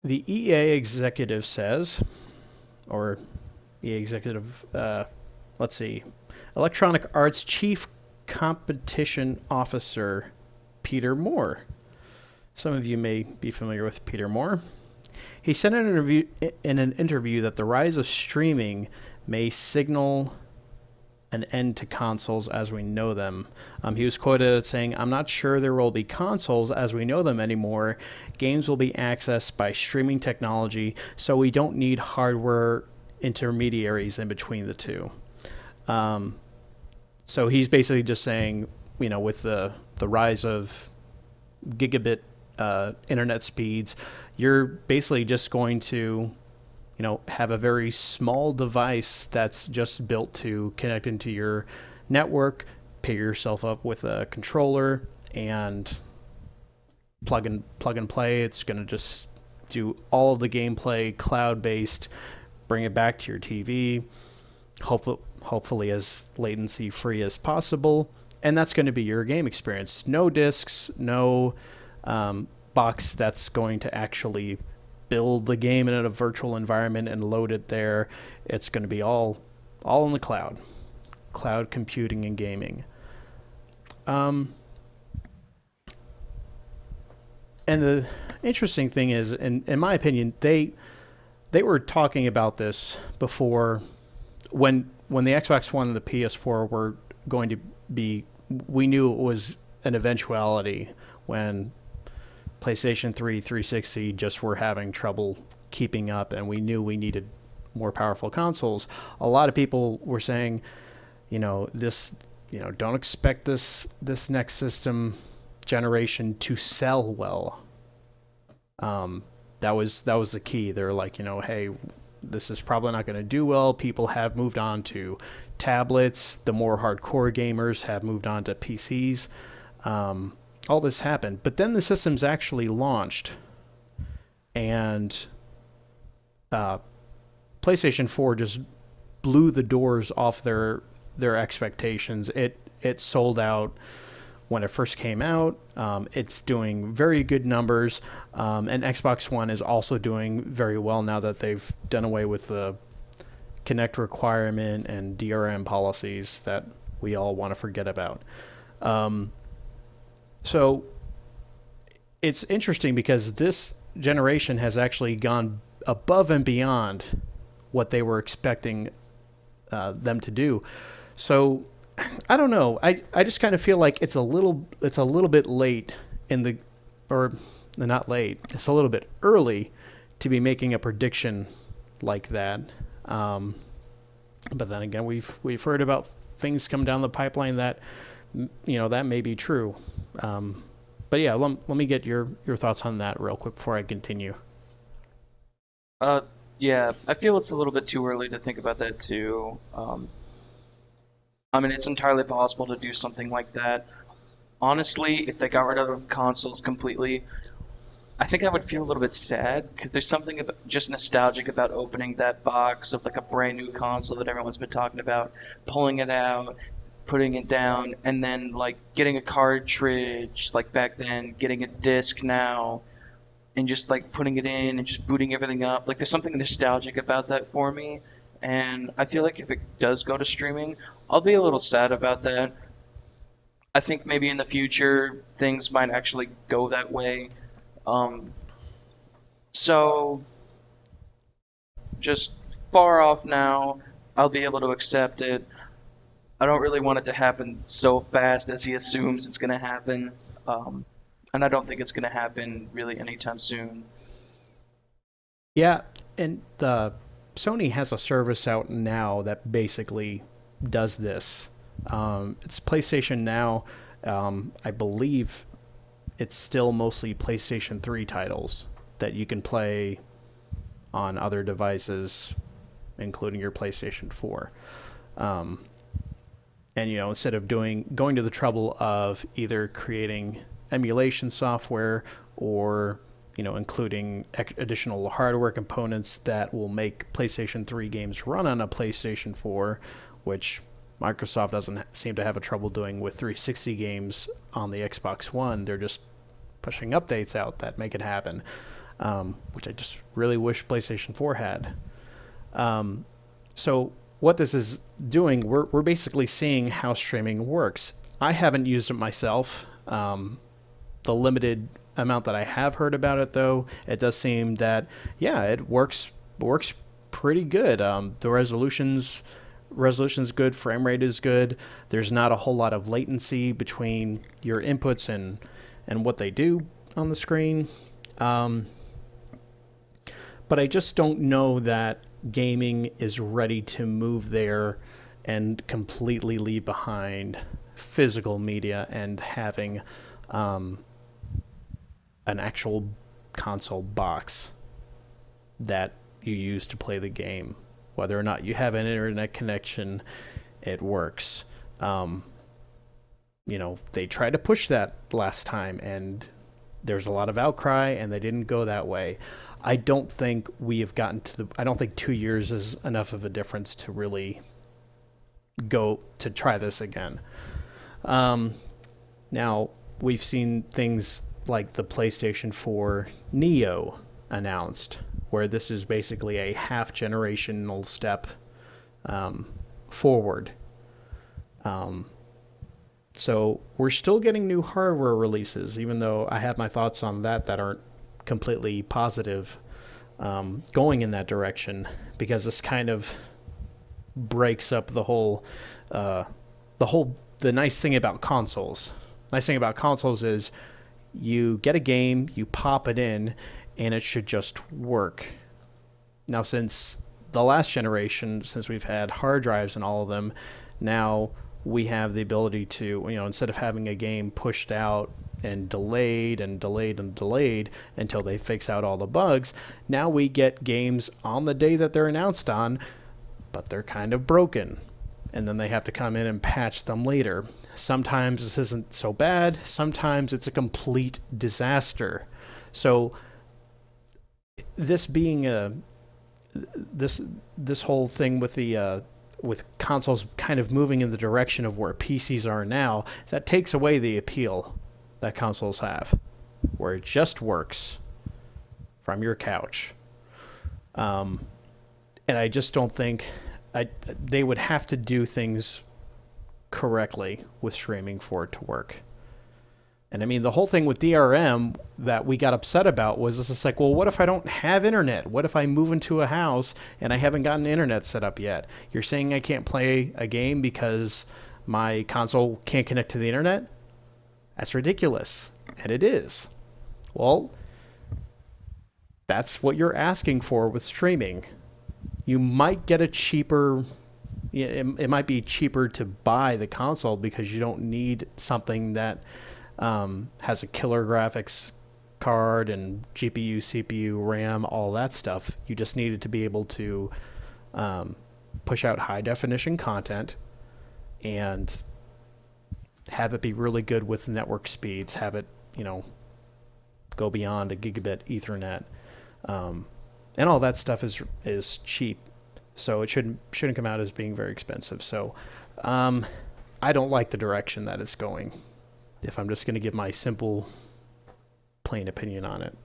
The EA executive says, or EA executive, let's see, Electronic Arts Chief Competition Officer Peter Moore. Some of you may be familiar with Peter Moore. He said in an interview that the rise of streaming may signal an end to consoles as we know them. He was quoted as saying, "I'm not sure there will be consoles as we know them anymore. Games will be accessed by streaming technology, so we don't need hardware intermediaries in between the two." Um, so he's basically just saying, with the rise of gigabit internet speeds, you're basically just going to have a very small device that's just built to connect into your network, pair yourself up with a controller, and plug and play. It's going to just do all of the gameplay cloud based, bring it back to your TV, hopefully as latency free as possible, and that's going to be your game experience. No discs, no box that's going to actually build the game in a virtual environment and load it there. It's going to be all in the cloud computing and gaming. Um, and the interesting thing is, in my opinion, they were talking about this before, when the Xbox One and the PS4 were going to be. We knew it was an eventuality when PlayStation 3, 360 just were having trouble keeping up, and we knew we needed more powerful consoles. A lot of people were saying, this, don't expect this next system generation to sell well. That was the key. They're like, hey, this is probably not going to do well. People have moved on to tablets. The more hardcore gamers have moved on to PCs. All this happened, but then the systems actually launched, and PlayStation 4 just blew the doors off their expectations. It sold out when it first came out. It's doing very good numbers, and Xbox One is also doing very well now that they've done away with the Connect requirement and DRM policies that we all want to forget about. Um, so it's interesting because this generation has actually gone above and beyond what they were expecting them to do. So I don't know. I just kind of feel like it's a little bit late in the or not late. It's a little bit early to be making a prediction like that. Um, but then again, we've heard about things come down the pipeline that that may be true. Um, but yeah, let me get your thoughts on that real quick before I continue. Uh, yeah, I feel it's a little bit too early to think about that too. I mean, it's entirely possible to do something like that. Honestly, if they got rid of consoles completely, I think I would feel a little bit sad because there's something about, just nostalgic about opening that box of like a brand new console that everyone's been talking about, pulling it out, putting it down, and then like getting a cartridge like back then, getting a disc now, and just like putting it in and just booting everything up. Like there's something nostalgic about that for me. And I feel like if it does go to streaming, I'll be a little sad about that. I think maybe in the future things might actually go that way. Um, so just far off now, I'll be able to accept it. I don't really want it to happen so fast as he assumes it's going to happen. Um, and I don't think it's going to happen really anytime soon. Yeah, and Sony has a service out now that basically does this. It's PlayStation Now. I believe it's still mostly PlayStation 3 titles that you can play on other devices, including your PlayStation 4. Um, and instead of going to the trouble of either creating emulation software or including additional hardware components that will make PlayStation 3 games run on a PlayStation 4, which Microsoft doesn't seem to have a trouble doing with 360 games on the Xbox One. They're just pushing updates out that make it happen. which I just really wish PlayStation 4 had. Um, so what this is doing, we're basically seeing how streaming works. I haven't used it myself. The limited amount that I have heard about it, though, it does seem that yeah, it works pretty good. The resolution's good, frame rate is good. There's not a whole lot of latency between your inputs and what they do on the screen. Um, but I just don't know that gaming is ready to move there and completely leave behind physical media and having um, an actual console box that you use to play the game. Whether or not you have an internet connection, it works. Um, they tried to push that last time, and there's a lot of outcry, and they didn't go that way. I don't think we have gotten to the. I don't think 2 years is enough of a difference to really go to try this again. Um, Now, we've seen things like the PlayStation 4 Neo announced, where this is basically a half generational step um, forward. Um, so we're still getting new hardware releases, even though I have my thoughts on that aren't completely positive going in that direction, because this kind of breaks up uh, the nice thing about consoles. Nice thing about consoles is you get a game, you pop it in, and it should just work. Now, since the last generation, since we've had hard drives and all of them, now we have the ability to, instead of having a game pushed out and delayed and delayed and delayed until they fix out all the bugs, now we get games on the day that they're announced on, but they're kind of broken. And then they have to come in and patch them later. Sometimes this isn't so bad, sometimes it's a complete disaster. So this being this whole thing with the with consoles kind of moving in the direction of where PCs are now, that takes away the appeal that consoles have, where it just works from your couch. And I just don't think they would have to do things correctly with streaming for it to work. And I mean, the whole thing with DRM that we got upset about was just like, well, what if I don't have internet? What if I move into a house and I haven't gotten internet set up yet? You're saying I can't play a game because my console can't connect to the internet? That's ridiculous. And it is. Well, that's what you're asking for with streaming. You might get a cheaper. It might be cheaper to buy the console because you don't need something that has a killer graphics card and GPU, CPU, RAM, all that stuff. You just need it to be able to push out high definition content and have it be really good with network speeds. Have it, go beyond a gigabit Ethernet, and all that stuff is cheap. So it shouldn't come out as being very expensive. So I don't like the direction that it's going, if I'm just going to give my simple, plain opinion on it.